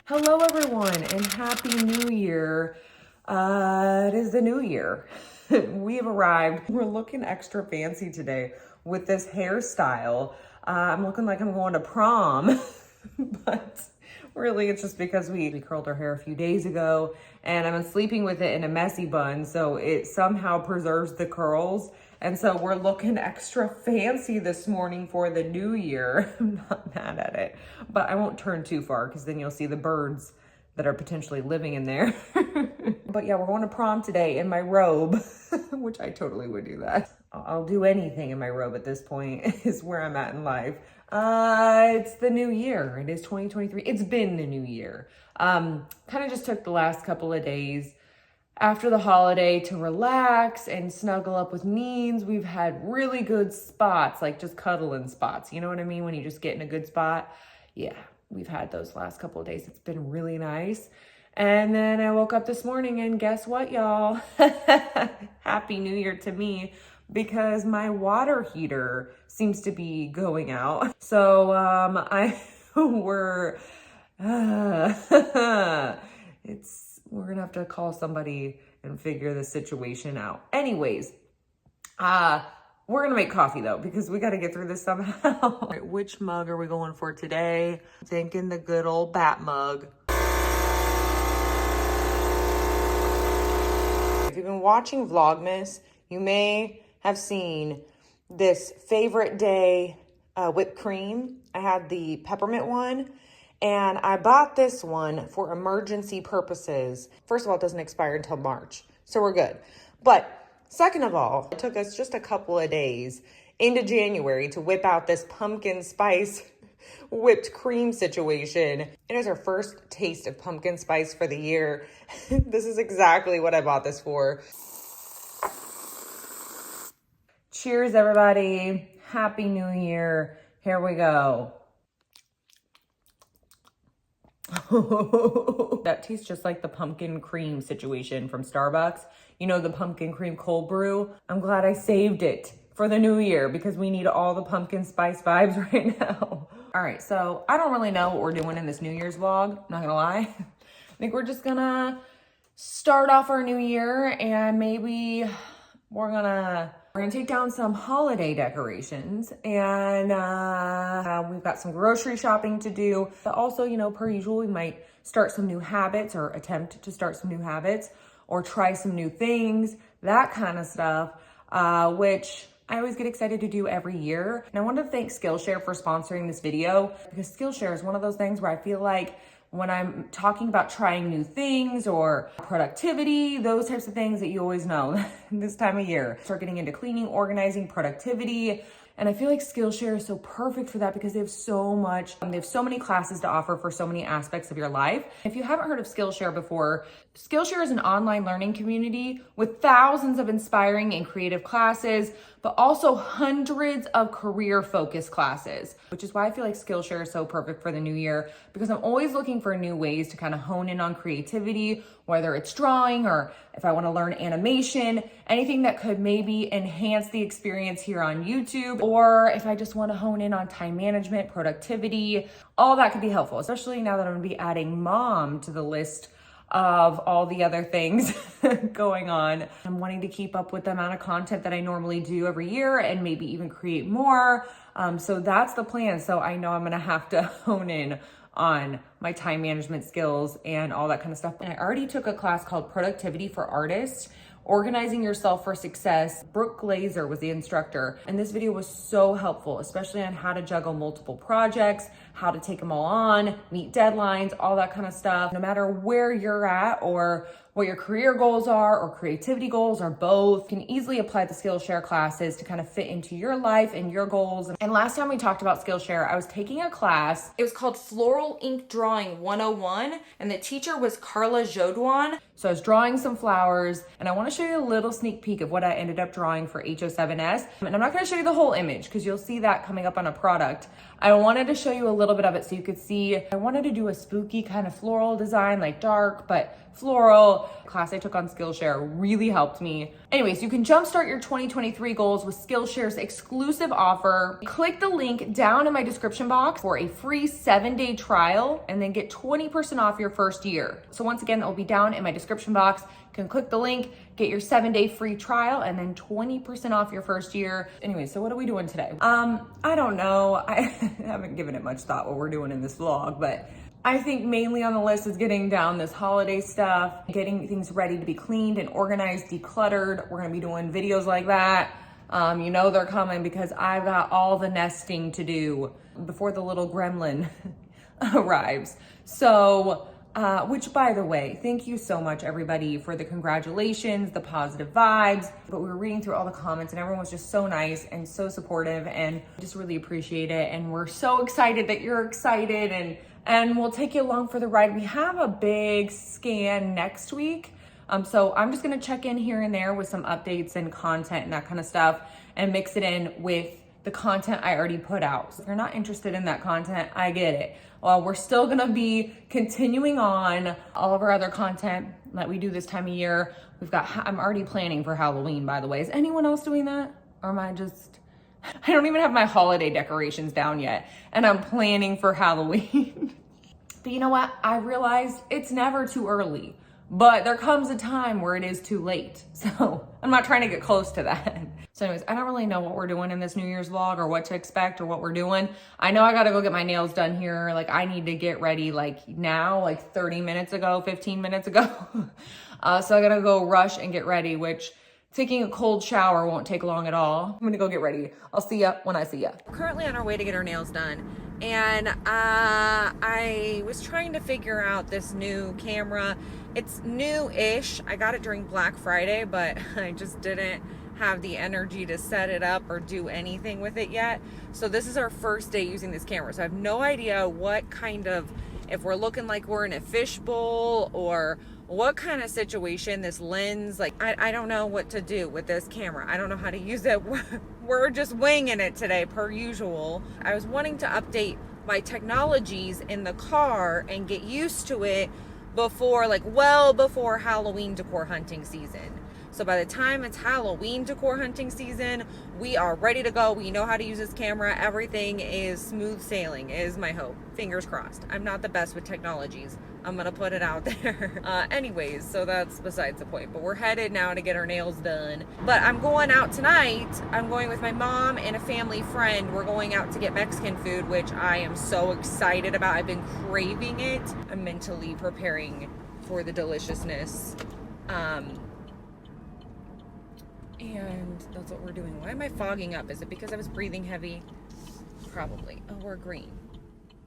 Hello everyone and Happy New Year. It is the new year. We have arrived. We're looking extra fancy today with this hairstyle. I'm looking like I'm going to prom, but really it's just because we curled our hair a few days ago and I've been sleeping with it in a messy bun, so it somehow preserves the curls. And so we're looking extra fancy this morning for the new year. I'm not mad at it, but I won't turn too far because then you'll see the birds that are potentially living in there. But yeah, we're going to prom today in my robe, which I totally would do that. I'll do anything in my robe at this point is where I'm at in life. It's the new year. It is 2023. It's been the new year. Kind of just took the last couple of days after the holiday to relax and snuggle up with Neens. We've had really good spots, like just cuddling spots. You know what I mean? When you just get in a good spot. Yeah, we've had those last couple of days. It's been really nice. And then I woke up this morning and guess what, y'all? Happy New Year to me, because my water heater seems to be going out. So we're gonna have to call somebody and figure the situation out. Anyways, we're gonna make coffee though, because we gotta get through this somehow. All right, which mug are we going for today? I'm thinking the good old bat mug. If you've been watching Vlogmas, you may have seen this favorite day whipped cream. I had the peppermint one. And I bought this one for emergency purposes. First of all, it doesn't expire until March, so we're good. But second of all, it took us just a couple of days into January to whip out this pumpkin spice whipped cream situation. It is our first taste of pumpkin spice for the year. This is exactly what I bought this for. Cheers, everybody. Happy New Year. Here we go. That tastes just like the pumpkin cream situation from Starbucks. You know, the pumpkin cream cold brew. I'm glad I saved it for the new year because we need all the pumpkin spice vibes right now. All right, so I don't really know what we're doing in this New Year's vlog, not gonna lie. I think we're just gonna start off our new year and maybe we're gonna take down some holiday decorations, and we've got some grocery shopping to do. But also, you know, per usual, we might start some new habits or attempt to start some new habits or try some new things, that kind of stuff, which I always get excited to do every year. And I wanted to thank Skillshare for sponsoring this video, because Skillshare is one of those things where I feel like when I'm talking about trying new things or productivity, those types of things that you always know this time of year. Start getting into cleaning, organizing, productivity. And I feel like Skillshare is so perfect for that because they have so many classes to offer for so many aspects of your life. If you haven't heard of Skillshare before, Skillshare is an online learning community with thousands of inspiring and creative classes, but also hundreds of career-focused classes, which is why I feel like Skillshare is so perfect for the new year, because I'm always looking for new ways to kind of hone in on creativity, whether it's drawing or if I want to learn animation, anything that could maybe enhance the experience here on YouTube, or if I just want to hone in on time management, productivity, all that could be helpful, especially now that I'm going to be adding mom to the list of all the other things going on. I'm wanting to keep up with the amount of content that I normally do every year and maybe even create more. So that's the plan. So I know I'm going to have to hone in on my time management skills and all that kind of stuff. And I already took a class called Productivity for Artists, Organizing Yourself for Success. Brooke Glazer was the instructor. And this video was so helpful, especially on how to juggle multiple projects, how to take them all on, meet deadlines, all that kind of stuff. No matter where you're at or what your career goals are or creativity goals or both, you can easily apply the Skillshare classes to kind of fit into your life and your goals. And last time we talked about Skillshare, I was taking a class. It was called Floral Ink Drawing 101, and the teacher was Carla Jodoin. So I was drawing some flowers, and I want to show you a little sneak peek of what I ended up drawing for HO7S. And I'm not going to show you the whole image because you'll see that coming up on a product. I wanted to show you a little bit of it so you could see. I wanted to do a spooky kind of floral design, like dark, but floral. Class I took on Skillshare really helped me. Anyways, you can jumpstart your 2023 goals with Skillshare's exclusive offer. Click the link down in my description box for a free 7-day trial and then get 20% off your first year. So once again, it will be down in my description box. You can click the link, get your 7-day free trial, and then 20% off your first year. Anyway, so what are we doing today? I don't know. I haven't given it much thought what we're doing in this vlog, but I think mainly on the list is getting down this holiday stuff, getting things ready to be cleaned and organized, decluttered. We're gonna be doing videos like that. You know they're coming because I've got all the nesting to do before the little gremlin arrives. So, which by the way, thank you so much everybody for the congratulations, the positive vibes. But we were reading through all the comments and everyone was just so nice and so supportive, and just really appreciate it. And we're so excited that you're excited, and we'll take you along for the ride. We have a big scan next week. So I'm just gonna check in here and there with some updates and content and that kind of stuff and mix it in with the content I already put out. So if you're not interested in that content, I get it. Well, we're still gonna be continuing on all of our other content that we do this time of year. I'm already planning for Halloween, by the way. Is anyone else doing that? Or am I just, I don't even have my holiday decorations down yet, and I'm planning for Halloween. But you know what? I realized it's never too early, but there comes a time where it is too late. So I'm not trying to get close to that. So anyways, I don't really know what we're doing in this New Year's vlog or what to expect or what we're doing. I know I gotta go get my nails done here. Like I need to get ready like now, like 30 minutes ago, 15 minutes ago. So I gotta go rush and get ready, which taking a cold shower won't take long at all. I'm gonna go get ready. I'll see ya when I see ya. We're currently on our way to get our nails done. And I was trying to figure out this new camera. It's new-ish. I got it during Black Friday, but I just didn't have the energy to set it up or do anything with it yet. So this is our first day using this camera. So I have no idea what kind of, if we're looking like we're in a fishbowl or what kind of situation this lens, like I don't know what to do with this camera. I don't know how to use it. We're just winging it today per usual. I was wanting to update my technologies in the car and get used to it before, like well before Halloween decor hunting season. So by the time it's Halloween decor hunting season, we are ready to go. We know how to use this camera. Everything is smooth sailing, is my hope. Fingers crossed. I'm not the best with technologies. I'm gonna put it out there. Anyways, so that's besides the point. But we're headed now to get our nails done. But I'm going out tonight. I'm going with my mom and a family friend. We're going out to get Mexican food, which I am so excited about. I've been craving it. I'm mentally preparing for the deliciousness. And that's what we're doing. Why am I fogging up? Is it because I was breathing heavy? Probably. Oh, we're green.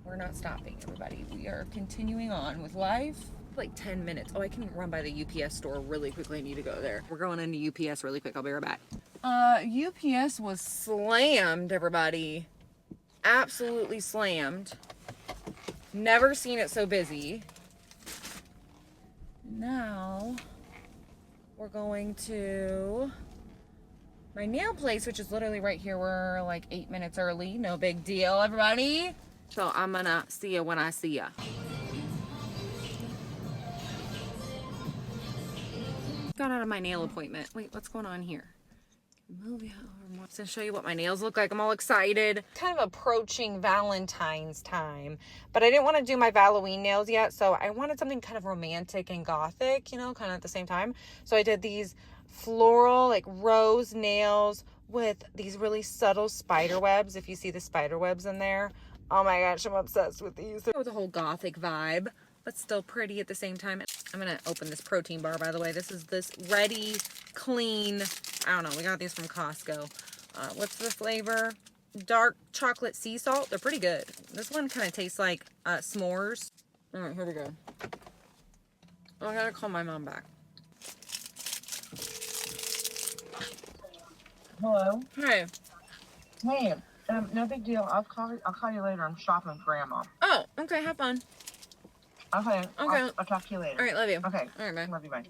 We're not stopping, everybody. We are continuing on with life. Like 10 minutes. Oh, I can run by the UPS store really quickly. I need to go there. We're going into UPS really quick. I'll be right back. UPS was slammed, everybody. Absolutely slammed. Never seen it so busy. Now, we're going to my nail place, which is literally right here. We're like 8 minutes early. No big deal, everybody. So I'm gonna see ya when I see ya. Got out of my nail appointment. Wait, what's going on here? Move it over more. I'm gonna show you what my nails look like. I'm all excited. Kind of approaching Valentine's time, but I didn't want to do my Halloween nails yet, so I wanted something kind of romantic and gothic, you know, kind of at the same time. So I did these floral, like rose nails with these really subtle spider webs. If you see the spider webs in there. Oh my gosh, I'm obsessed with these. With a whole gothic vibe, but still pretty at the same time. I'm gonna open this protein bar, by the way. This is this Ready Clean, I don't know, we got these from Costco. What's the flavor? Dark chocolate sea salt. They're pretty good. This one kind of tastes like s'mores. All right, here we go. Oh, I gotta call my mom back. Hello. Hi. Hey, no big deal. I'll call you later. I'm shopping with Grandma. Oh, okay, have fun. Okay. Okay. I'll talk to you later. All right, love you. Okay. All right, bye. Love you, bye.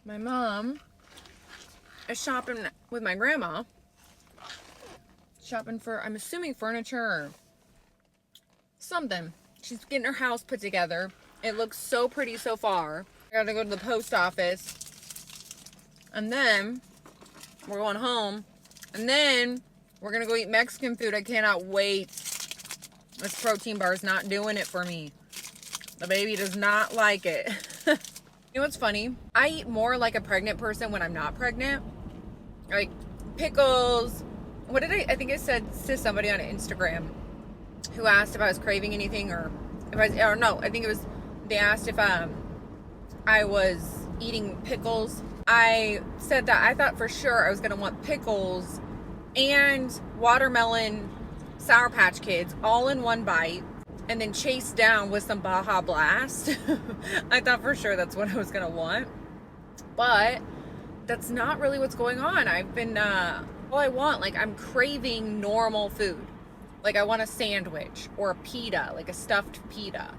My mom is shopping with my grandma. Shopping for, I'm assuming, furniture or something. She's getting her house put together. It looks so pretty so far. I gotta go to the post office. And then we're going home. And then we're gonna go eat Mexican food. I cannot wait. This protein bar is not doing it for me. The baby does not like it. You know what's funny? I eat more like a pregnant person when I'm not pregnant. Like pickles. What did I think I said to somebody on Instagram who asked if I was craving anything or if I think it was, they asked if I was eating pickles. I said that I thought for sure I was gonna want pickles and watermelon Sour Patch Kids all in one bite and then chased down with some Baja Blast. I thought for sure that's what I was gonna want, but that's not really what's going on. I've been all I want, like I'm craving normal food. Like I want a sandwich or a pita, like a stuffed pita.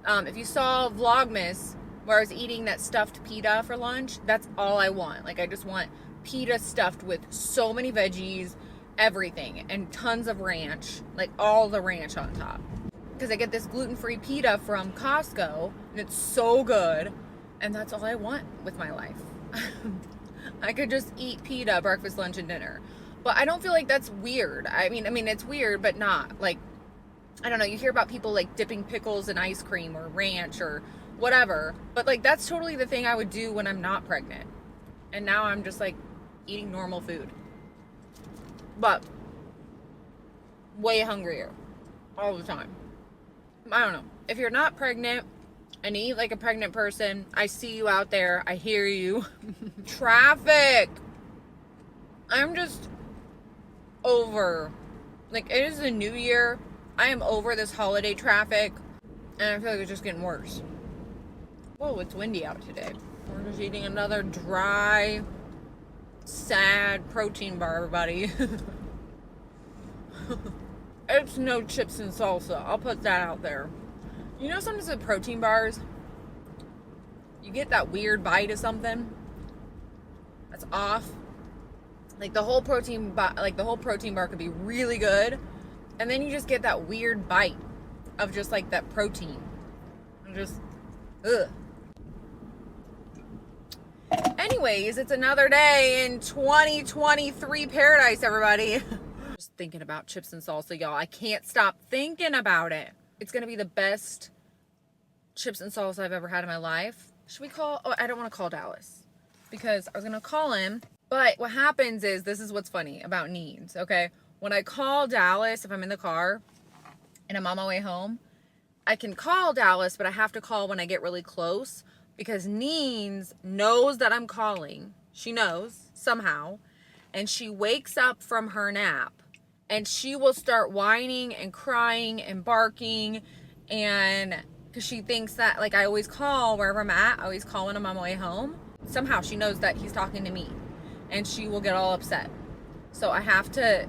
If you saw Vlogmas where I was eating that stuffed pita for lunch, that's all I want. Like I just want pita stuffed with so many veggies, everything, and tons of ranch, like all the ranch on top. Because I get this gluten-free pita from Costco and it's so good, and that's all I want with my life. I could just eat pita breakfast, lunch, and dinner. But I don't feel like that's weird. I mean it's weird, but not. Like, I don't know, you hear about people like dipping pickles in ice cream or ranch or whatever. But like that's totally the thing I would do when I'm not pregnant. And now I'm just like eating normal food. But way hungrier all the time. I don't know. If you're not pregnant and you eat like a pregnant person, I see you out there. I hear you. Traffic. I'm just over. Like, it is the new year. I am over this holiday traffic. And I feel like it's just getting worse. Whoa, it's windy out today. We're just eating another dry, sad protein bar, everybody. It's no chips and salsa. I'll put that out there. You know, sometimes with protein bars, you get that weird bite of something that's off. Like the whole protein bar could be really good, and then you just get that weird bite of just like that protein. And just, ugh. Anyways, it's another day in 2023 paradise, everybody. Just thinking about chips and salsa, y'all. I can't stop thinking about it. It's gonna be the best chips and salsa I've ever had in my life. Should we call? Oh, I don't want to call Dallas because I was gonna call him. But what happens is, this is what's funny about needs, okay? When I call Dallas, if I'm in the car and I'm on my way home, I can call Dallas, but I have to call when I get really close because Neens knows that I'm calling. She knows somehow, and she wakes up from her nap and she will start whining and crying and barking, and because she thinks that, like, I always call wherever I'm at. I always call when I'm on my way home. Somehow she knows that he's talking to me. And she will get all upset. So I have to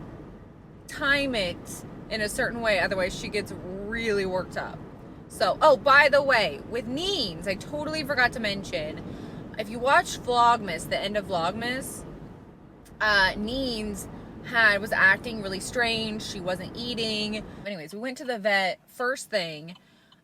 time it in a certain way. Otherwise, she gets really worked up. So, oh, by the way, with Neens, I totally forgot to mention, if you watch Vlogmas, the end of Vlogmas, Neens was acting really strange. She wasn't eating. Anyways, we went to the vet first thing,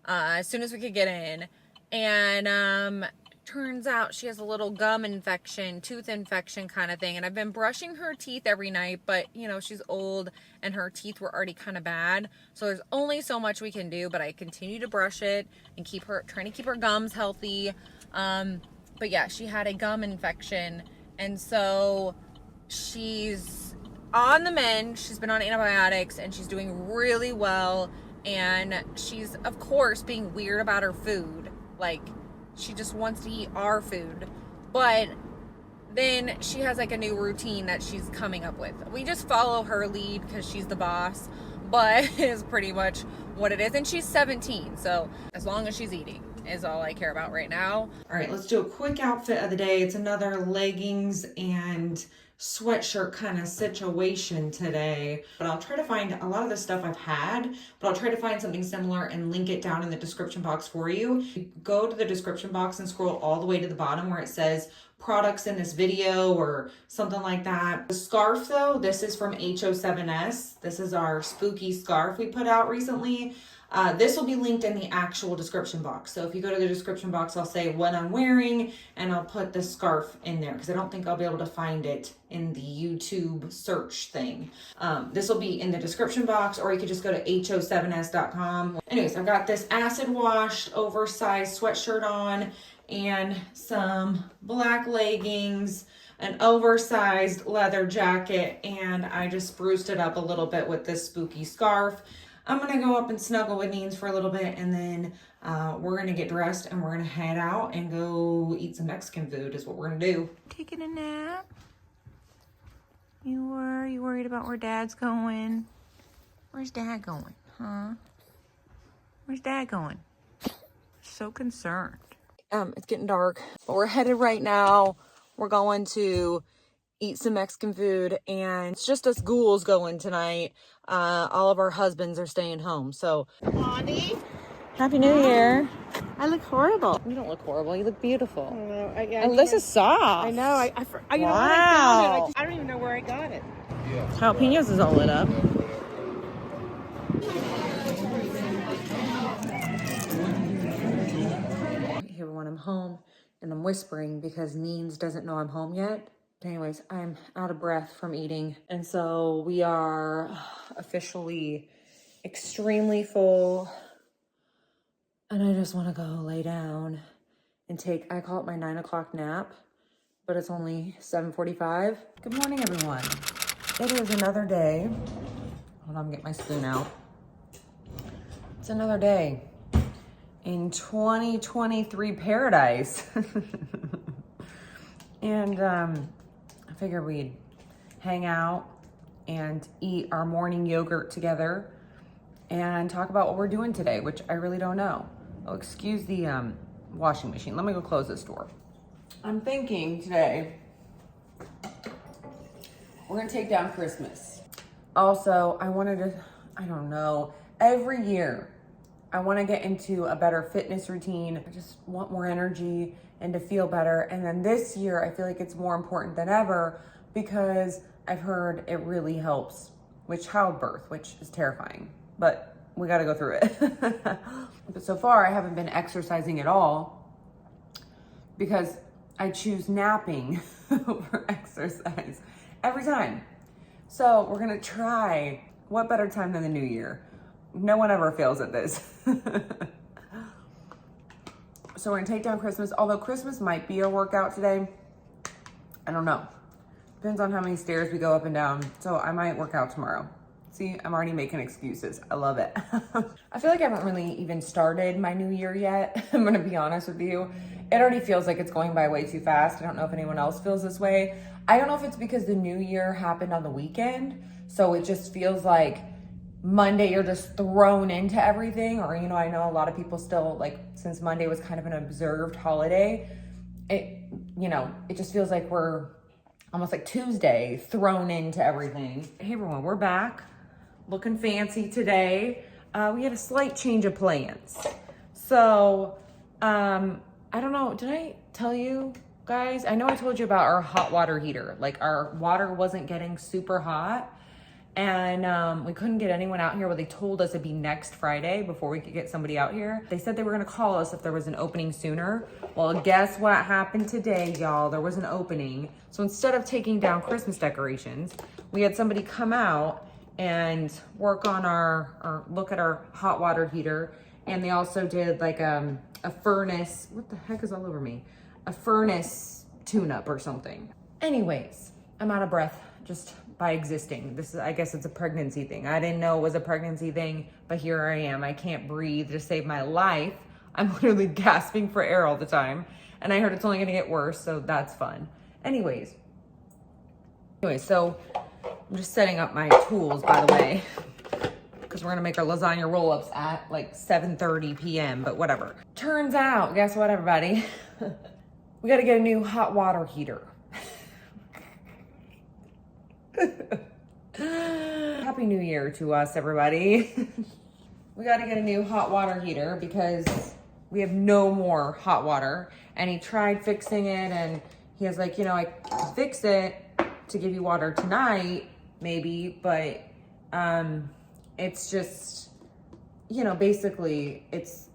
as soon as we could get in. And, turns out she has a little gum infection, tooth infection kind of thing. And I've been brushing her teeth every night, but you know, she's old and her teeth were already kind of bad. So there's only so much we can do, but I continue to brush it and trying to keep her gums healthy. But yeah, she had a gum infection. And so she's on the mend. She's been on antibiotics and she's doing really well. And she's, of course, being weird about her food. Like, she just wants to eat our food. But then she has like a new routine that she's coming up with. We just follow her lead because she's the boss, but it's pretty much what it is. And she's 17, so as long as she's eating. is all I care about right now. All right, let's do a quick outfit of the day. It's another leggings and sweatshirt kind of situation today, but I'll try to find a lot of the stuff I've had, but I'll try to find something similar and link it down in the description box for you. You go to the description box and scroll all the way to the bottom where it says products in this video or something like that. The scarf though, this is from HO7S. This is our spooky scarf we put out recently. This will be linked in the actual description box. So if you go to the description box, I'll say what I'm wearing and I'll put the scarf in there because I don't think I'll be able to find it in the YouTube search thing. This will be in the description box, or you could just go to ho7s.com. Anyways, I've got this acid washed oversized sweatshirt on and some black leggings, an oversized leather jacket, and I just spruced it up a little bit with this spooky scarf. I'm gonna go up and snuggle with Neens for a little bit, and then we're gonna get dressed and we're gonna head out and go eat some Mexican food is what we're gonna do. Taking a nap? You worried about where Dad's going? Where's Dad going, huh? Where's Dad going? So concerned. It's getting dark, but we're headed right now. We're going to eat some Mexican food, and it's just us ghouls going tonight. All of our husbands are staying home, so. Bonnie? Happy New Year. I look horrible. You don't look horrible. You look beautiful. I don't know. And this is soft. I know. I know Wow. where I found it. I don't even know where I got it. Jalapenos is all lit up. Hey everyone, I'm home and I'm whispering because Neens doesn't know I'm home yet. Anyways, I'm out of breath from eating. And so we are officially extremely full. And I just want to go lay down and take, I call it my 9 o'clock nap, but it's only 7:45. Good morning, everyone. It is another day. Hold on, get my spoon out. It's another day in 2023 paradise. And I figured we'd hang out and eat our morning yogurt together and talk about what we're doing today, which I really don't know. Oh, excuse the washing machine. Let me go close this door. I'm thinking today we're gonna take down Christmas. Also, I don't know, every year I wanna get into a better fitness routine. I just want more energy and to feel better. And then this year, I feel like it's more important than ever because I've heard it really helps with childbirth, which is terrifying, but we gotta go through it. But so far, I haven't been exercising at all because I choose napping over exercise every time. So we're gonna try, what better time than the new year? No one ever fails at this. So we're gonna take down Christmas, although Christmas might be a workout today. I don't know. Depends on how many stairs we go up and down. So I might work out tomorrow. See, I'm already making excuses. I love it. I feel like I haven't really even started my new year yet. I'm gonna be honest with you. It already feels like it's going by way too fast. I don't know if anyone else feels this way. I don't know if it's because the new year happened on the weekend. So it just feels like Monday you're just thrown into everything, or you know, I know a lot of people still, like, since Monday was kind of an observed holiday, it just feels like we're almost like Tuesday thrown into everything. Hey everyone, we're back looking fancy today. We had a slight change of plans. So I don't know, did I tell you guys? I know I told you about our hot water heater. Like, our water wasn't getting super hot, and we couldn't get anyone out here. Well, they told us it'd be next Friday before we could get somebody out here. They said they were gonna call us if there was an opening sooner. Well, guess what happened today, y'all? There was an opening. So instead of taking down Christmas decorations, we had somebody come out and work on or look at our hot water heater. And they also did like a furnace, what the heck is all over me? A furnace tune-up or something. Anyways, I'm out of breath just by existing. This is, I guess it's a pregnancy thing. I didn't know it was a pregnancy thing, but here I am. I can't breathe to save my life. I'm literally gasping for air all the time. And I heard it's only gonna get worse, so that's fun. Anyways, so I'm just setting up my tools, by the way, because we're gonna make our lasagna roll-ups at like 7:30 p.m., but whatever. Turns out, guess what, everybody? We gotta get a new hot water heater. Happy New Year to us, everybody. We gotta get a new hot water heater because we have no more hot water. And he tried fixing it and he was like, you know, I can fix it to give you water tonight, maybe, but it's just, you know, basically it's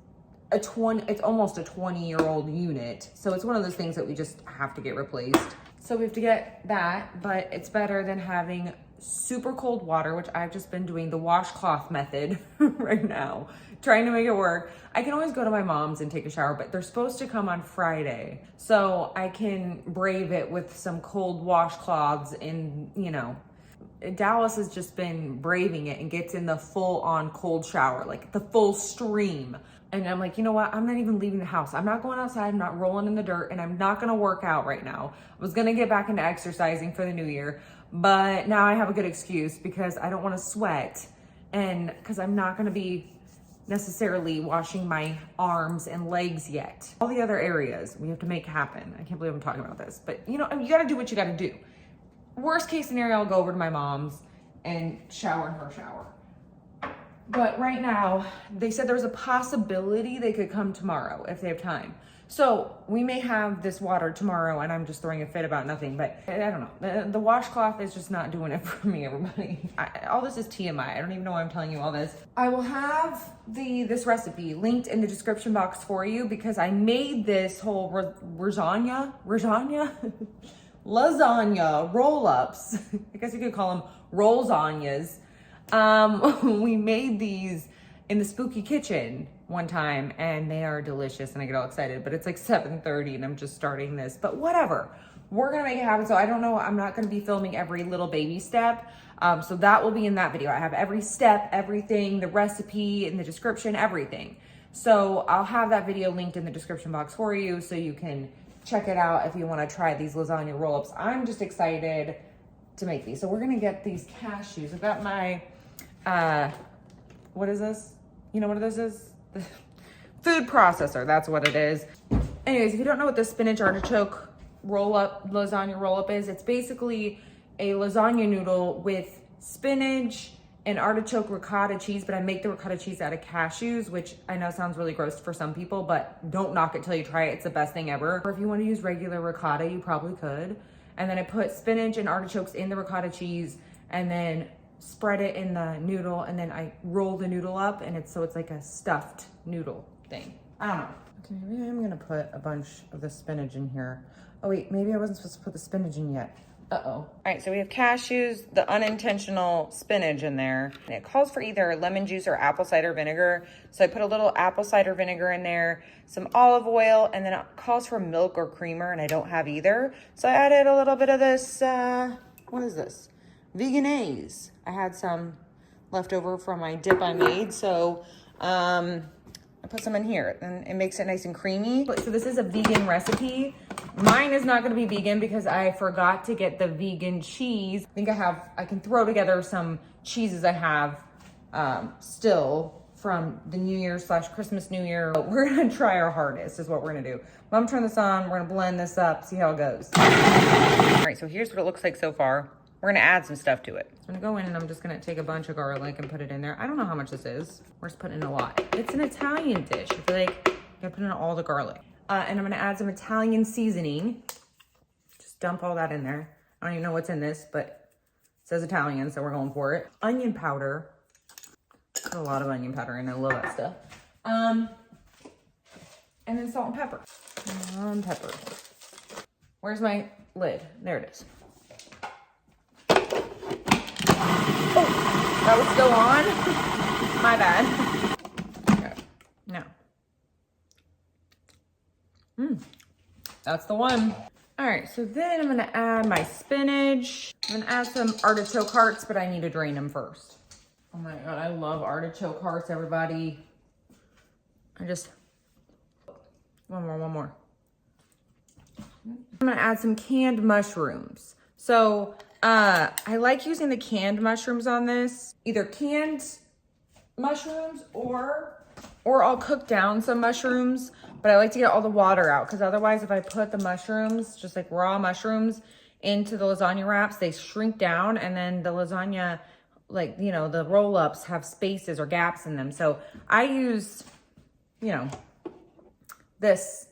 almost a 20-year-old unit. So it's one of those things that we just have to get replaced. So we have to get that, but it's better than having super cold water, which I've just been doing the washcloth method right now, trying to make it work. I can always go to my mom's and take a shower, but they're supposed to come on Friday. So I can brave it with some cold washcloths and, you know, Dallas has just been braving it and gets in the full on cold shower, like the full stream. And I'm like, you know what? I'm not even leaving the house. I'm not going outside. I'm not rolling in the dirt, and I'm not going to work out right now. I was going to get back into exercising for the new year, but now I have a good excuse because I don't want to sweat, and because I'm not going to be necessarily washing my arms and legs yet. All the other areas we have to make happen. I can't believe I'm talking about this, but you know, you got to do what you got to do. Worst case scenario, I'll go over to my mom's and shower in her shower. But right now, they said there's a possibility they could come tomorrow if they have time. So we may have this water tomorrow and I'm just throwing a fit about nothing, but I don't know. The washcloth is just not doing it for me, everybody. All this is TMI. I don't even know why I'm telling you all this. I will have this recipe linked in the description box for you because I made this whole lasagna roll-ups. I guess you could call them roll-zanyas. We made these in the spooky kitchen one time and they are delicious and I get all excited, but it's like 7:30 and I'm just starting this, but whatever, we're gonna make it happen. So I don't know, I'm not gonna be filming every little baby step. So that will be in that video. I have every step, everything, the recipe in the description, everything. So I'll have that video linked in the description box for you so you can check it out if you want to try these lasagna roll-ups. I'm just excited to make these. So we're gonna get these cashews. I've got my what is this? You know what this is? The food processor, that's what it is. Anyways, if you don't know what the spinach artichoke lasagna roll-up is, it's basically a lasagna noodle with spinach and artichoke ricotta cheese, but I make the ricotta cheese out of cashews, which I know sounds really gross for some people, but don't knock it till you try it. It's the best thing ever. Or if you want to use regular ricotta, you probably could. And then I put spinach and artichokes in the ricotta cheese and then spread it in the noodle, and then I roll the noodle up, and it's like a stuffed noodle thing. I don't know. Okay, maybe I'm gonna put a bunch of the spinach in here. Oh wait, maybe I wasn't supposed to put the spinach in yet. Uh-oh. All right, so we have cashews, the unintentional spinach in there. And it calls for either lemon juice or apple cider vinegar. So I put a little apple cider vinegar in there, some olive oil, and then it calls for milk or creamer, and I don't have either. So I added a little bit of this, what is this? Veganese. I had some left over from my dip I made, so I put some in here and it makes it nice and creamy. So this is a vegan recipe. Mine is not going to be vegan because I forgot to get the vegan cheese. I think I can throw together some cheeses I have still from the New Year / Christmas New Year. We're going to try our hardest is what we're going to do. Mom, turn this on. We're going to blend this up, see how it goes. All right, so here's what it looks like so far. We're gonna add some stuff to it. So I'm gonna go in and I'm just gonna take a bunch of garlic and put it in there. I don't know how much this is. We're just putting in a lot. It's an Italian dish. I feel like you gotta put in all the garlic. And I'm gonna add some Italian seasoning. Just dump all that in there. I don't even know what's in this, but it says Italian, so we're going for it. Onion powder. Put a lot of onion powder in. I love that stuff. And then salt and pepper. Pepper. Where's my lid? There it is. Oh, that was still on? My bad. Okay, now. That's the one. All right, so then I'm gonna add my spinach. I'm gonna add some artichoke hearts, but I need to drain them first. Oh my God, I love artichoke hearts, everybody. One more. I'm gonna add some canned mushrooms. So I like using the canned mushrooms on this, either canned mushrooms, or I'll cook down some mushrooms, but I like to get all the water out because otherwise if I put the mushrooms, just like raw mushrooms, into the lasagna wraps, they shrink down, and then the lasagna, like, you know, the roll-ups have spaces or gaps in them. So I use, you know, this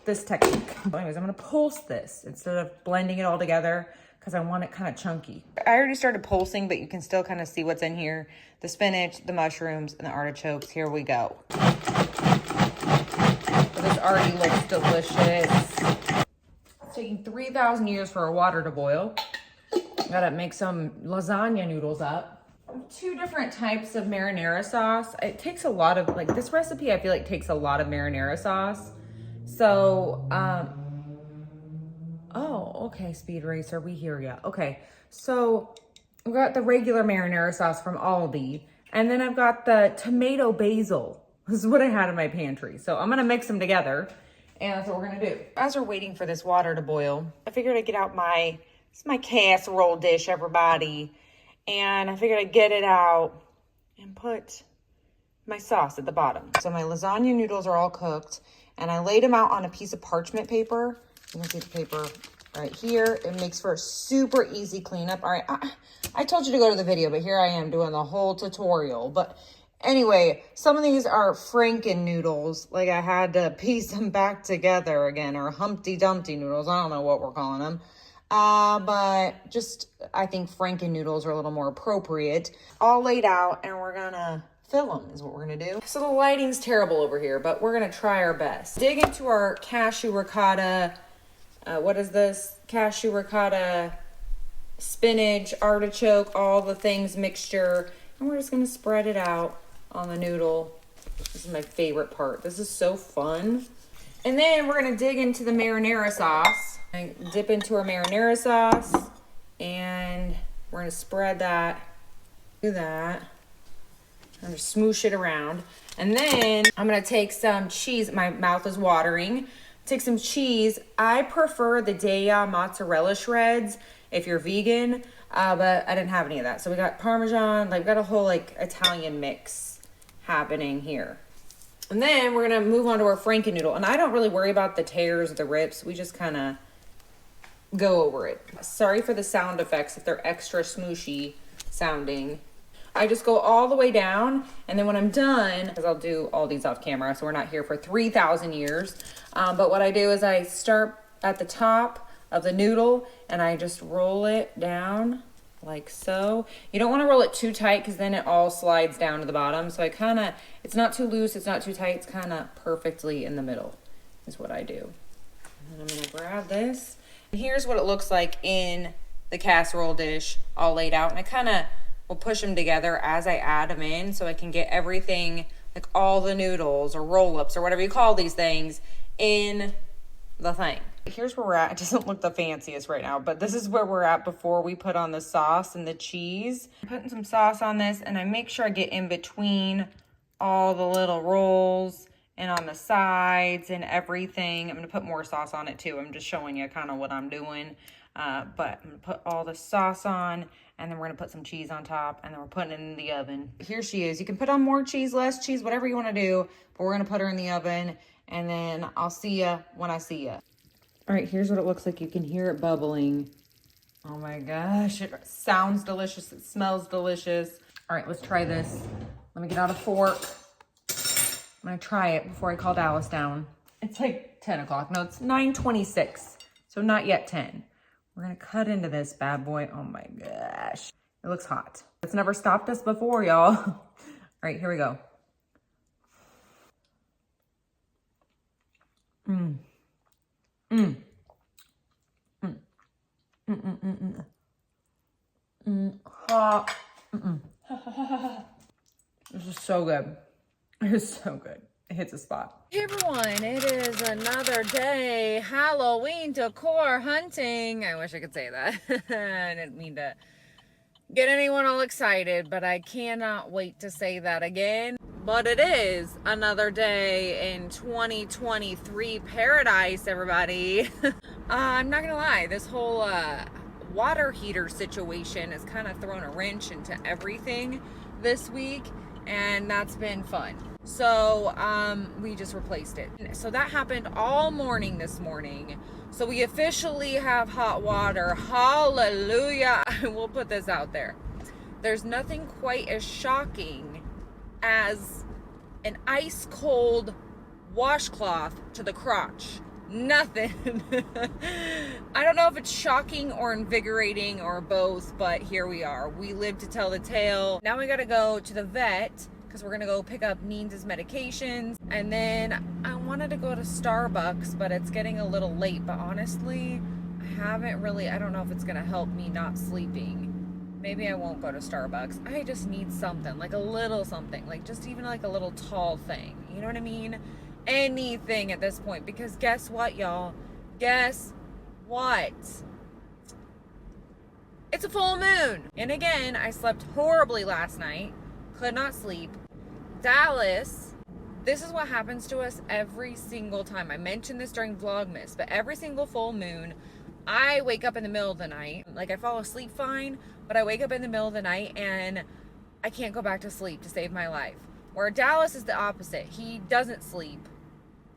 technique. Anyways, I'm gonna pulse this instead of blending it all together because I want it kind of chunky. I already started pulsing, but you can still kind of see what's in here. The spinach, the mushrooms, and the artichokes. Here we go. This already looks delicious. It's taking 3,000 years for our water to boil. Gotta make some lasagna noodles up. 2 different types of marinara sauce. It takes a lot of, like, this recipe I feel like takes a lot of marinara sauce. So, oh, okay, Speed Racer, we hear ya. Okay, so I've got the regular marinara sauce from Aldi, and then I've got the tomato basil. This is what I had in my pantry. So I'm gonna mix them together, and that's what we're gonna do. As we're waiting for this water to boil, I figured I'd get out it's my casserole dish, everybody. And I figured I'd get it out and put my sauce at the bottom. So my lasagna noodles are all cooked, and I laid them out on a piece of parchment paper. You can see the paper right here. It makes for a super easy cleanup. All right, I told you to go to the video, but here I am doing the whole tutorial. But anyway, some of these are Franken noodles. Like, I had to piece them back together again, or Humpty Dumpty noodles. I don't know what we're calling them. But just, I think Franken noodles are a little more appropriate. All laid out, and we're gonna fill them is what we're gonna do. So the lighting's terrible over here, but we're gonna try our best. Dig into our cashew ricotta, what is this? Cashew ricotta, spinach, artichoke, all the things mixture. And we're just gonna spread it out on the noodle. This is my favorite part. This is so fun. And then we're gonna dig into the marinara sauce. I dip into our marinara sauce, and we're gonna spread that, do that. I'm gonna smoosh it around. And then I'm gonna take some cheese. My mouth is watering. Take some cheese. I prefer the Daiya mozzarella shreds if you're vegan, but I didn't have any of that. So we got Parmesan, like, we got a whole, like, Italian mix happening here. And then we're gonna move on to our Franken noodle. And I don't really worry about the tears or the rips. We just kind of go over it. Sorry for the sound effects if they're extra smooshy sounding. I just go all the way down, and then when I'm done, because I'll do all these off camera, so we're not here for 3,000 years. But what I do is I start at the top of the noodle, and I just roll it down like so. You don't want to roll it too tight because then it all slides down to the bottom. So I kind of, it's not too loose, it's not too tight, it's kind of perfectly in the middle is what I do. And then I'm going to grab this. And here's what it looks like in the casserole dish all laid out. And I kind of will push them together as I add them in so I can get everything, like all the noodles or roll-ups or whatever you call these things, in the thing. Here's where we're at. It doesn't look the fanciest right now, but this is where we're at before we put on the sauce and the cheese. I'm putting some sauce on this, and I make sure I get in between all the little rolls and on the sides and everything. I'm going to put more sauce on it too. I'm just showing you kind of what I'm doing. But I'm going to put all the sauce on, and then we're going to put some cheese on top, and then we're putting it in the oven. Here she is. You can put on more cheese, less cheese, whatever you want to do, but we're going to put her in the oven, and then I'll see ya when I see ya. All right, here's what it looks like. You can hear it bubbling. Oh my gosh, it sounds delicious. It smells delicious. All right, let's try this. Let me get out a fork. I'm gonna try it before I call Dallas down. It's like 10 o'clock. No, it's 9:26, so not yet 10. We're gonna cut into this bad boy. Oh my gosh, it looks hot. It's never stopped us before, y'all. All right, here we go. Mmm. Mm. Mm. Mm. Mm. Mm. Mm. Hot. This is so good. It is so good. It hits a spot. Hey everyone, it is another day. Halloween decor hunting. I wish I could say that. I didn't mean to get anyone all excited, but I cannot wait to say that again. But it is another day in 2023 paradise, everybody. I'm not gonna lie, this whole water heater situation has kind of thrown a wrench into everything this week. and that's been fun. So we just replaced it. So that happened all morning this morning. So we officially have hot water. Hallelujah. I will put this out there. There's nothing quite as shocking as an ice cold washcloth to the crotch. Nothing. I don't know if it's shocking or invigorating or both, but here we are. We live to tell the tale. Now we gotta go to the vet because we're gonna go pick up Neen's medications. And then I wanted to go to Starbucks, but it's getting a little late. But honestly, I don't know if it's gonna help me not sleeping. Maybe I won't go to Starbucks. I just need something, like a little something, like just even like a little tall thing. You know what I mean? Anything at this point, because guess what, y'all? Guess what? It's a full moon. And again, I slept horribly last night. Could not sleep. Dallas, this is what happens to us every single time. I mentioned this during Vlogmas, but every single full moon, I wake up in the middle of the night. Like, I fall asleep fine, but I wake up in the middle of the night and I can't go back to sleep to save my life. Where Dallas is the opposite. He doesn't sleep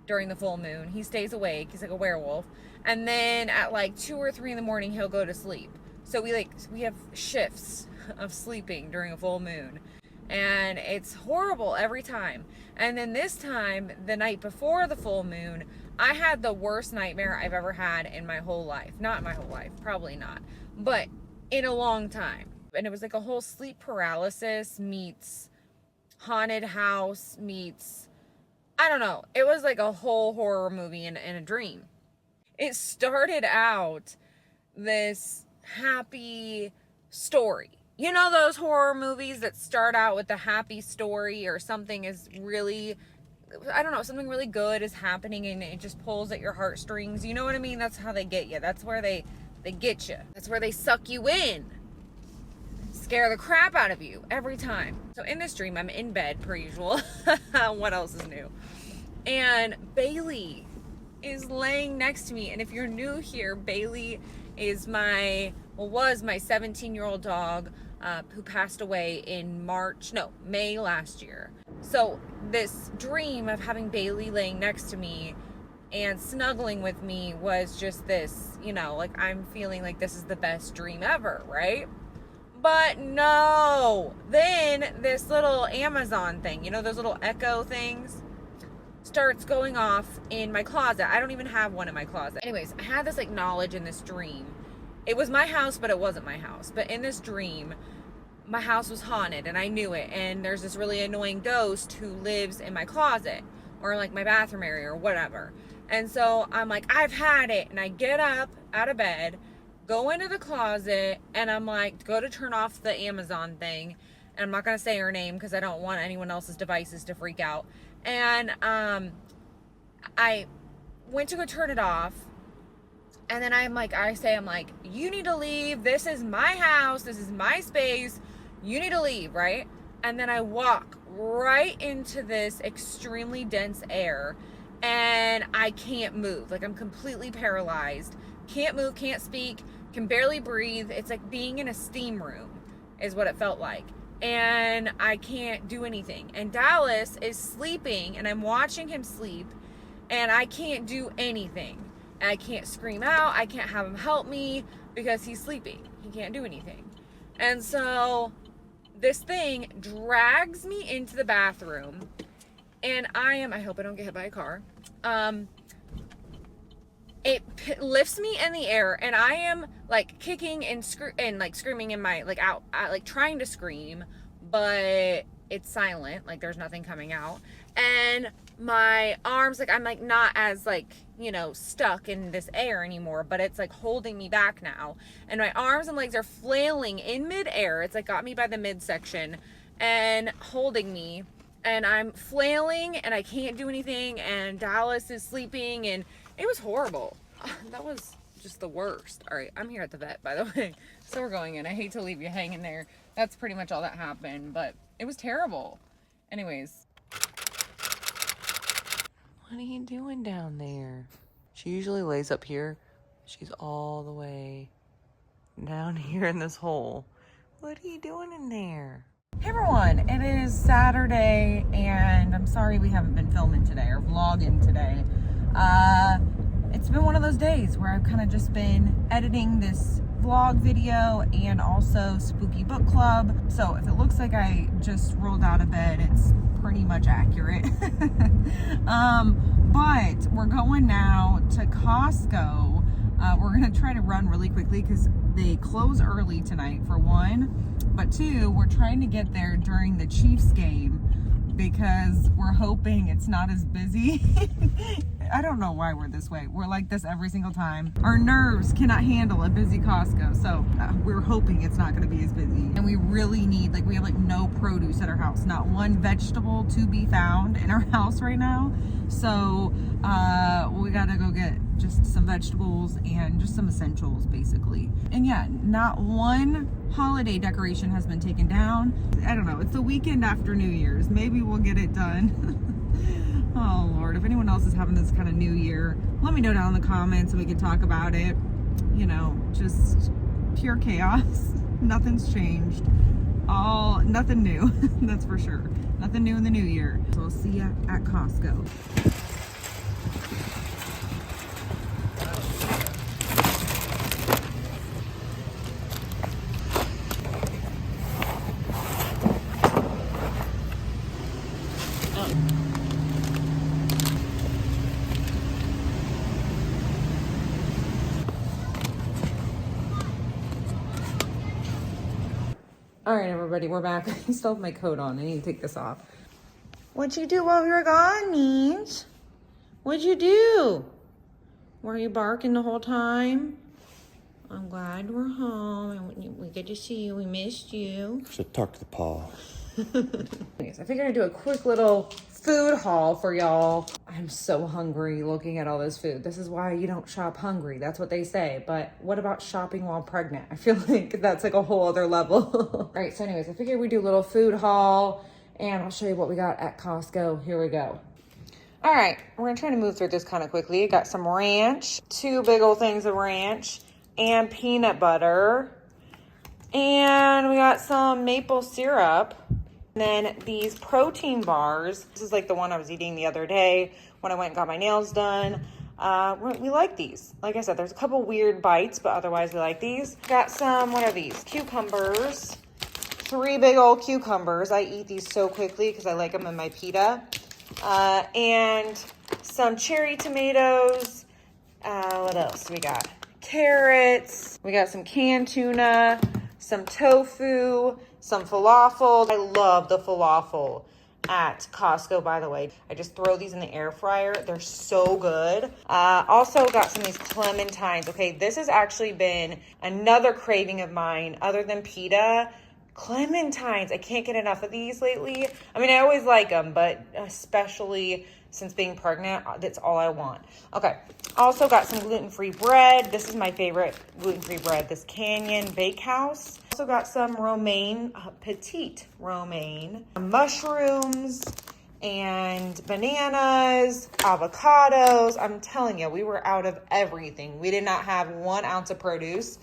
during the full moon. He stays awake. He's like a werewolf. And then at like 2 or 3 in the morning, he'll go to sleep. So we have shifts of sleeping during a full moon. And it's horrible every time. And then this time, the night before the full moon, I had the worst nightmare I've ever had in my whole life. Not my whole life, probably not. But in a long time. And it was like a whole sleep paralysis meets haunted house meets, I don't know. It was like a whole horror movie in a dream. It started out this happy story. You know those horror movies that start out with a happy story or something is really, I don't know, something really good is happening and it just pulls at your heartstrings. You know what I mean? That's how they get you. That's where they get you. That's where they suck you in. Scare the crap out of you every time. So in this dream, I'm in bed per usual. What else is new? And Bailey is laying next to me. And if you're new here, Bailey is was my 17-year-old dog who passed away in May last year. So this dream of having Bailey laying next to me and snuggling with me was just this, like I'm feeling like this is the best dream ever, right? But no, then this little Amazon thing, those little Echo things, starts going off in my closet. I don't even have one in my closet. Anyways, I had this knowledge in this dream. It was my house, but it wasn't my house. But in this dream, my house was haunted and I knew it. And there's this really annoying ghost who lives in my closet or like my bathroom area or whatever. And so I'm like, I've had it. And I get up out of bed, go into the closet, and I'm like, go to turn off the Amazon thing. And I'm not going to say her name because I don't want anyone else's devices to freak out. And I went to go turn it off. And then I'm like, you need to leave. This is my house. This is my space. You need to leave, right? And then I walk right into this extremely dense air. And I can't move. Like, I'm completely paralyzed. Can't move, can't speak, can barely breathe. It's like being in a steam room is what it felt like. And I can't do anything. And Dallas is sleeping and I'm watching him sleep and I can't do anything. And I can't scream out. I can't have him help me because he's sleeping. He can't do anything. And so this thing drags me into the bathroom and I hope I don't get hit by a car. It lifts me in the air and I am like kicking and screaming in my trying to scream, but it's silent, like there's nothing coming out. And my arms, I'm not as stuck in this air anymore, but it's holding me back now. And my arms and legs are flailing in midair. It's got me by the midsection and holding me. And I'm flailing and I can't do anything. And Dallas is sleeping and it was horrible. That was just the worst. All right, I'm here at the vet, by the way. So we're going in. I hate to leave you hanging there. That's pretty much all that happened, but it was terrible. Anyways. What are you doing down there? She usually lays up here. She's all the way down here in this hole. What are you doing in there? Hey everyone, it is Saturday and I'm sorry we haven't been filming today or vlogging today. It's been one of those days where I've kind of just been editing this vlog video and also spooky book club. So if it looks like I just rolled out of bed, it's pretty much accurate. But we're going now to Costco. We're gonna try to run really quickly because they close early tonight for one. But two, we're trying to get there during the Chiefs game because we're hoping it's not as busy. I don't know why we're this way. We're like this every single time. Our nerves cannot handle a busy Costco. So we're hoping it's not gonna be as busy. And we really need, like, we have like no produce at our house. Not one vegetable to be found in our house right now. So we gotta go get just some vegetables and just some essentials basically. And yeah, not one holiday decoration has been taken down. I don't know, it's the weekend after New Year's. Maybe we'll get it done. Oh Lord, if anyone else is having this kind of New Year, let me know down in the comments and we can talk about it. You know, just pure chaos. Nothing's changed. Nothing new, that's for sure. Nothing new in the new year. So I'll see ya at Costco. All right, everybody, we're back. I still have my coat on. I need to take this off. What'd you do while we were gone, Neej? What'd you do? Were you barking the whole time? I'm glad we're home and we get to see you. We missed you. Should talk to the paw. Anyways, I figured I'd do a quick little food haul for y'all. I'm so hungry looking at all this food. This is why you don't shop hungry. That's what they say. But what about shopping while pregnant? I feel like that's like a whole other level. All right, so anyways, I figured we'd do a little food haul and I'll show you what we got at Costco. Here we go. All right, we're gonna try to move through this kind of quickly. Got some ranch, 2 big old things of ranch and peanut butter. And we got some maple syrup. And then these protein bars. This is like the one I was eating the other day when I went and got my nails done. We like these. Like I said, there's a couple weird bites, but otherwise we like these. Got some, what are these? Cucumbers. 3 big old cucumbers. I eat these so quickly because I like them in my pita. And some cherry tomatoes. What else we got? Carrots. We got some canned tuna, some tofu, some falafel. I love the falafel at Costco, by the way. I just throw these in the air fryer. They're so good. Also got some of these clementines. Okay, this has actually been another craving of mine other than pita. Clementines. I can't get enough of these lately. I mean, I always like them, but especially since being pregnant, that's all I want. Okay, also got some gluten-free bread. This is my favorite gluten-free bread, this Canyon Bakehouse. Also got some romaine, petite romaine, mushrooms, and bananas, avocados. I'm telling you, we were out of everything. We did not have 1 ounce of produce.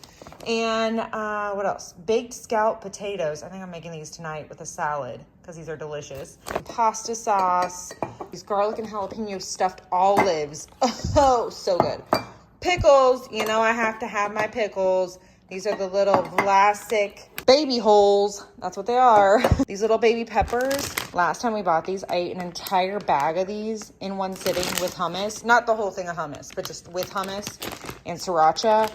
And what else? Baked scallop potatoes. I think I'm making these tonight with a salad because these are delicious. And pasta sauce. These garlic and jalapeno stuffed olives. Oh, so good. Pickles. You know I have to have my pickles. These are the little Vlasic baby holes. That's what they are. These little baby peppers. Last time we bought these, I ate an entire bag of these in one sitting with hummus. Not the whole thing of hummus, but just with hummus and sriracha.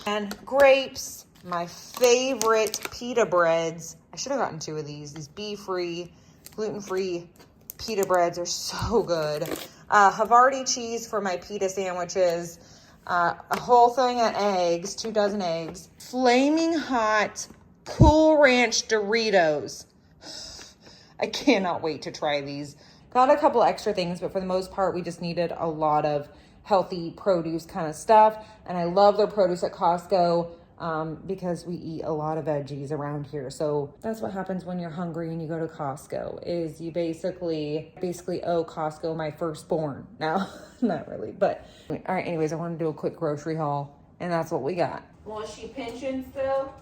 And grapes. My favorite pita breads. I should have gotten 2 of these beef-free, gluten-free pita breads are so good. Havarti cheese for my pita sandwiches. A whole thing of eggs, 2 dozen eggs. Flaming hot Cool Ranch Doritos. I cannot wait to try these. Got a couple extra things, but for the most part, we just needed a lot of healthy produce kind of stuff. And I love their produce at Costco. Because we eat a lot of veggies around here. So that's what happens when you're hungry and you go to Costco, is you basically owe Costco my firstborn. Now, not really, but all right, anyways, I want to do a quick grocery haul and that's what we got. Was she pinching still?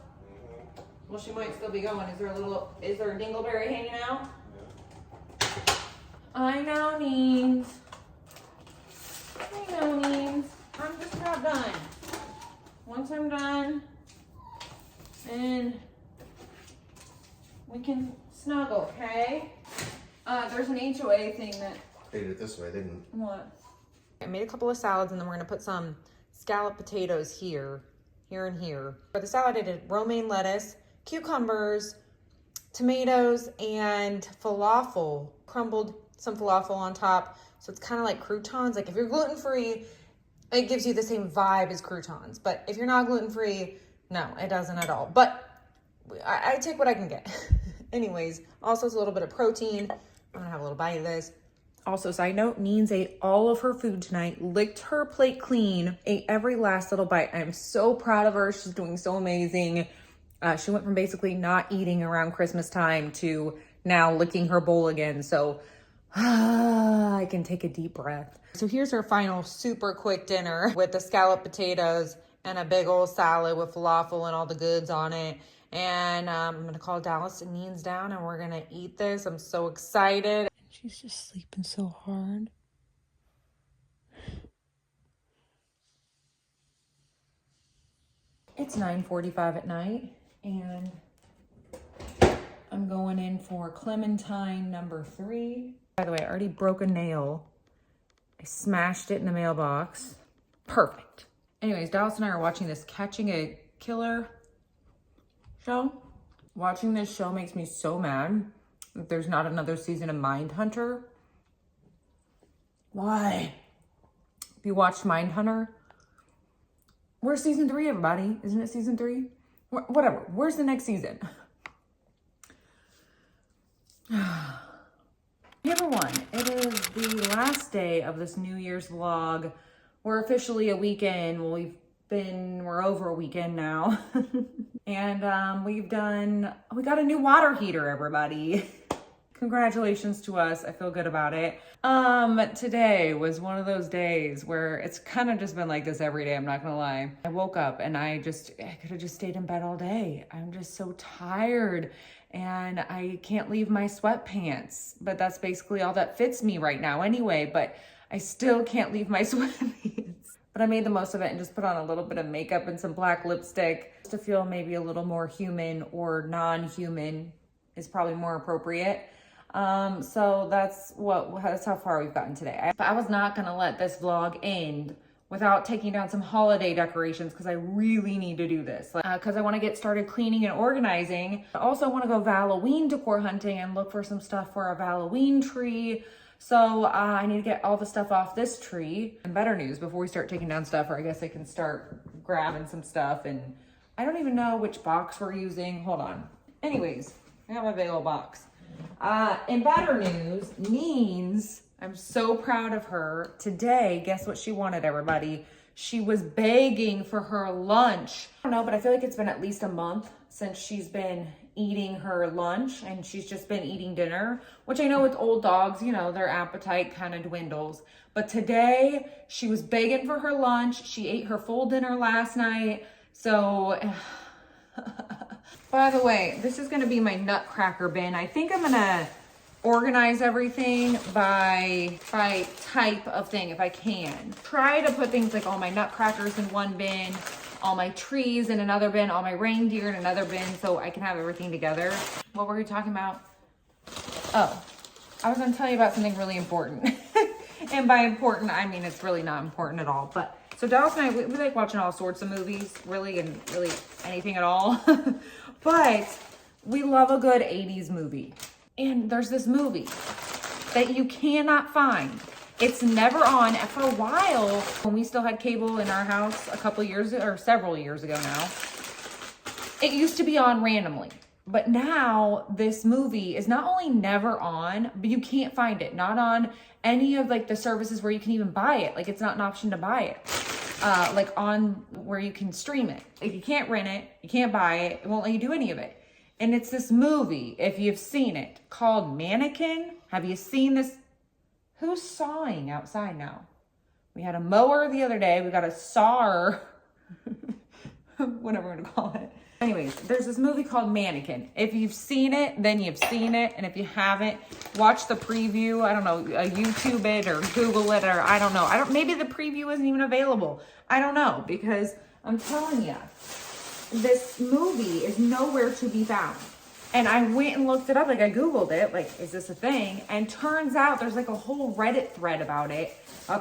Well, she might still be going. Is there a dingleberry hanging out? Yeah. I know, Neens. I'm just about done. Once I'm done, and we can snuggle, okay? There's an HOA thing that... They did it this way, didn't... What? I made a couple of salads, and then we're gonna put some scalloped potatoes here, and here. For the salad, I did romaine lettuce, cucumbers, tomatoes, and falafel. Crumbled some falafel on top, so it's kind of like croutons. Like if you're gluten-free, it gives you the same vibe as croutons. But if you're not gluten-free, no, it doesn't at all. But I take what I can get. Anyways, also it's a little bit of protein. I'm gonna have a little bite of this. Also, side note, Neens ate all of her food tonight, licked her plate clean, ate every last little bite. I'm so proud of her. She's doing so amazing. She went from basically not eating around Christmas time to now licking her bowl again. So I can take a deep breath. So here's our final super quick dinner with the scalloped potatoes and a big old salad with falafel and all the goods on it. And I'm gonna call Dallas and Neens down and we're gonna eat this. I'm so excited. She's just sleeping so hard. It's 9:45 at night and I'm going in for Clementine number 3. By the way, I already broke a nail. I smashed it in the mailbox. Perfect. Anyways, Dallas and I are watching this Catching a Killer show. Watching this show makes me so mad that there's not another season of Mindhunter. Why? If you watched Mindhunter, where's season 3, everybody? Isn't it season 3? Whatever. Where's the next season? Hey everyone, it is the last day of this New Year's vlog. We're officially a weekend. Well, we're over a weekend now. And we got a new water heater, everybody. Congratulations to us. I feel good about it. Today was one of those days where it's kind of just been like this every day, I'm not gonna lie. I woke up and I could have just stayed in bed all day. I'm just so tired and I can't leave my sweatpants, but that's basically all that fits me right now anyway, but I still can't leave my sweatpants. But I made the most of it and just put on a little bit of makeup and some black lipstick just to feel maybe a little more human, or non-human is probably more appropriate. So that's how far we've gotten today. But I was not gonna let this vlog end without taking down some holiday decorations because I really need to do this. Because I want to get started cleaning and organizing. I also want to go Halloween decor hunting and look for some stuff for a Halloween tree. So I need to get all the stuff off this tree. And better news, before we start taking down stuff, or I guess I can start grabbing some stuff. And I don't even know which box we're using. Hold on. Anyways, I got my big old box. In better news, Neens, I'm so proud of her. Today, guess what she wanted, everybody? She was begging for her lunch. I don't know, but I feel like it's been at least a month since she's been eating her lunch and she's just been eating dinner, which I know with old dogs, you know, their appetite kind of dwindles. But today she was begging for her lunch. She ate her full dinner last night. So, by the way, this is going to be my nutcracker bin. I think I'm going to organize everything by type of thing if I can. Try to put things like all my nutcrackers in one bin, all my trees in another bin, all my reindeer in another bin, so I can have everything together. What were we talking about? Oh, I was gonna tell you about something really important. And by important, I mean it's really not important at all. But so Dallas and I, we like watching all sorts of movies, really, and really anything at all. But we love a good 80s movie. And there's this movie that you cannot find. It's never on. And for a while, when we still had cable in our house a couple years or several years ago now, it used to be on randomly. But now this movie is not only never on, but you can't find it. Not on any of like the services where you can even buy it. Like it's not an option to buy it. Like on where you can stream it. Like you can't rent it, you can't buy it, it won't let you do any of it. And it's this movie, if you've seen it, called Mannequin. Have you seen this? Who's sawing outside now? We had a mower the other day. We got a sawer. whatever I'm gonna call it. Anyways, there's this movie called Mannequin. If you've seen it, then you've seen it. And if you haven't, watch the preview. I don't know, YouTube it or Google it, or I don't know. Maybe the preview isn't even available. I don't know, because I'm telling you, this movie is nowhere to be found. And I went and looked it up, like I Googled it, like, is this a thing? And turns out there's like a whole Reddit thread about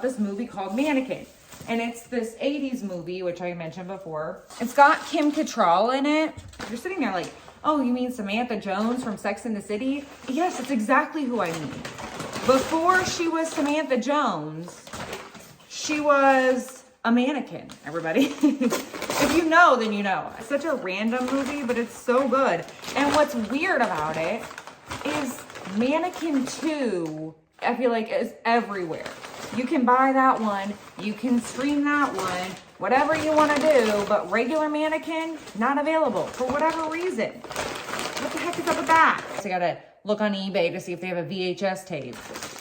this movie called Mannequin. And it's this 80s movie, which I mentioned before. It's got Kim Cattrall in it. You're sitting there like, oh, you mean Samantha Jones from Sex and the City? Yes, that's exactly who I mean. Before she was Samantha Jones, she was a mannequin, everybody. If you know, then you know. It's such a random movie, but it's so good. And what's weird about it is Mannequin 2, I feel like, is everywhere. You can buy that one, you can stream that one, whatever you want to do, but regular Mannequin, not available for whatever reason. What the heck is up with that? So I gotta look on eBay to see if they have a VHS tape.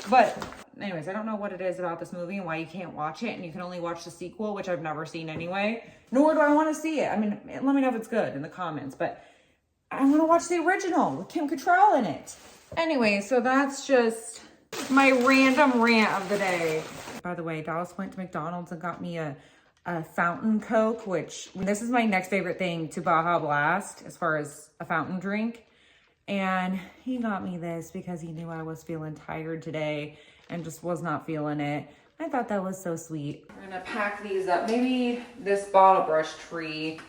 But anyways, I don't know what it is about this movie and why you can't watch it and you can only watch the sequel, which I've never seen anyway, nor do I want to see it. I mean, let me know if it's good in the comments, but I want to watch the original with Kim Cattrall in it. Anyway, so that's just my random rant of the day. By the way, Dallas went to McDonald's and got me a fountain Coke, which this is my next favorite thing to Baja Blast as far as a fountain drink. And he got me this because he knew I was feeling tired today and just was not feeling it. I thought that was so sweet. We're gonna pack these up. Maybe this bottle brush tree,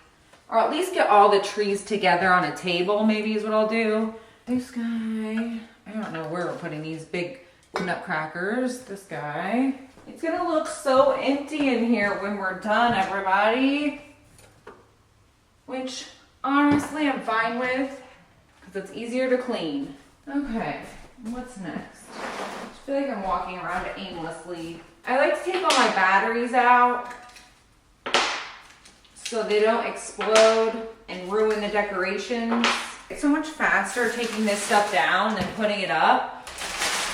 or at least get all the trees together on a table, maybe is what I'll do. This guy, I don't know where we're putting these big nutcrackers. This guy. It's gonna look so empty in here when we're done, everybody. Which, honestly, I'm fine with, because it's easier to clean. Okay, what's next? I feel like I'm walking around aimlessly. I like to take all my batteries out so they don't explode and ruin the decorations. It's so much faster taking this stuff down than putting it up.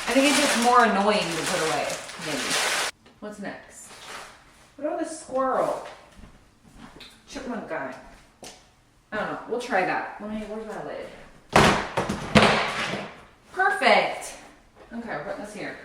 I think it's just more annoying to put away, maybe. What's next? What about this squirrel? Chipmunk guy. I don't know, we'll try that. Where's my lid? Perfect. Okay, we're putting this here.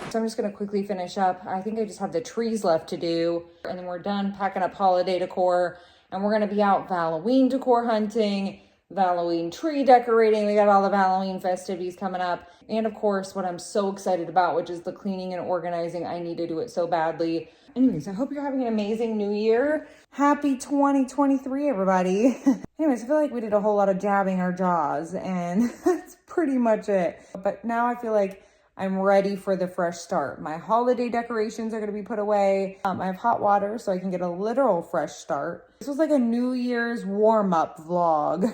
So I'm just gonna quickly finish up. I think I just have the trees left to do, and then we're done packing up holiday decor, and we're gonna be out Halloween decor hunting, Halloween tree decorating. We got all the Halloween festivities coming up. And of course, what I'm so excited about, which is the cleaning and organizing. I need to do it so badly. Anyways, I hope you're having an amazing new year. Happy 2023, everybody. Anyways, I feel like we did a whole lot of jabbing our jaws, and that's pretty much it. But now I feel like I'm ready for the fresh start. My holiday decorations are gonna be put away. I have hot water so I can get a literal fresh start. This was like a New Year's warm-up vlog.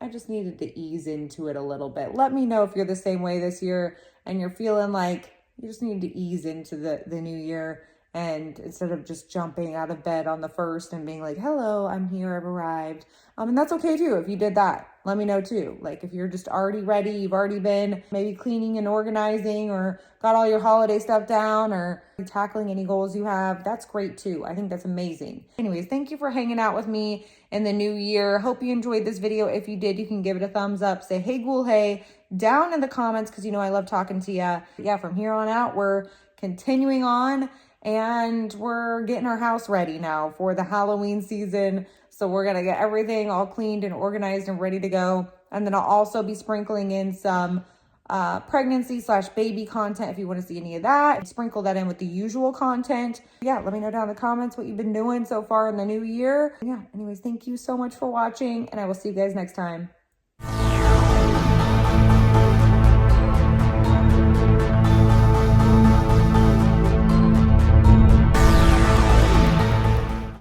I just needed to ease into it a little bit. Let me know if you're the same way this year and you're feeling like you just need to ease into the new year, and instead of just jumping out of bed on the first and being like, hello, I'm here, I've arrived. And that's okay too if you did that. Let me know too. Like if you're just already ready, you've already been maybe cleaning and organizing or got all your holiday stuff down or tackling any goals you have, that's great too. I think that's amazing. Anyways, thank you for hanging out with me in the new year. Hope you enjoyed this video. If you did, you can give it a thumbs up. Say, hey, ghoul, hey, down in the comments because you know I love talking to you. Yeah, from here on out, we're continuing on. And we're getting our house ready now for the Halloween season. So we're going to get everything all cleaned and organized and ready to go. And then I'll also be sprinkling in some pregnancy/baby content if you want to see any of that. Sprinkle that in with the usual content. Yeah, let me know down in the comments what you've been doing so far in the new year. Yeah, anyways, thank you so much for watching, and I will see you guys next time.